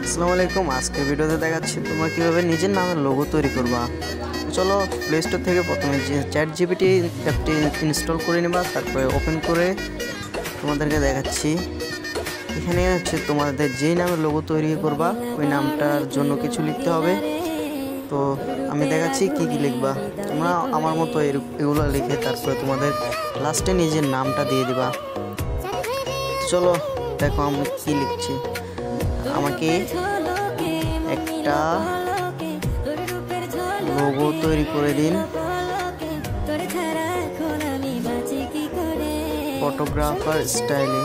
আসসালামু আলাইকুম। আজকে ভিডিওতে দেখাচ্ছি তোমরা কীভাবে নিজের নামের লোগো তৈরি করবা। চলো প্লে স্টোর থেকে প্রথমে যে ChatGPT অ্যাপটি ইনস্টল করে নেবা, তারপরে ওপেন করে তোমাদেরকে দেখাচ্ছি। এখানে হচ্ছে তোমাদের যেই নামের লোগো তৈরি করবা ওই নামটার জন্য কিছু লিখতে হবে। তো আমি দেখাচ্ছি কি কি লিখবা। তোমরা আমার মতো এগুলো লিখে তারপরে তোমাদের লাস্টে নিজের নামটা দিয়ে দিবা। চলো দেখো আমি কি লিখছি। আমাকে একটা লোগো তৈরি করে দিন, ফটোগ্রাফার স্টাইলে।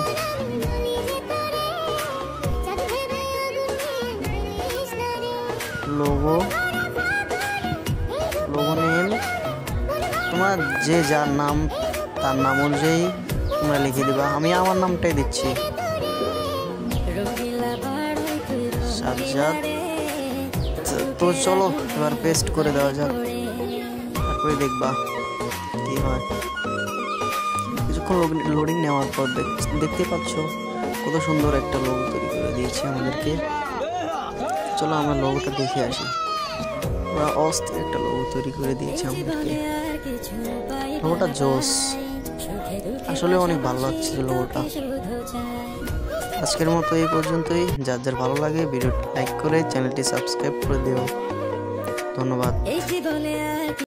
লোগো নেম তোমার যে যার নাম তার নাম অনুযায়ী তোমরা লিখে দিবা। আমি আমার নামটাই দিচ্ছি, সাজ্জাদ। তো চলো এবার পেস্ট করে দেওয়া যাক, তারপরে দেখবা কি হয়। কিছুক্ষণ লোডিং নেওয়ার পর দেখতে পাচ্ছ কত সুন্দর একটা লোগো তৈরি করে দিয়েছে আমাদেরকে। চলো আমরা লোগোটা দেখে আসি। ওরা অস্থির একটা লোগো তৈরি করে দিয়েছে আমাদেরকে। লোগোটা জোস, আসলে অনেক ভালো লাগছে লোগোটা। আজকের মতো এই পর্যন্তই। যার যার ভালো লাগে ভিডিওটি লাইক করে চ্যানেলটি সাবস্ক্রাইব করে দিও। ধন্যবাদ।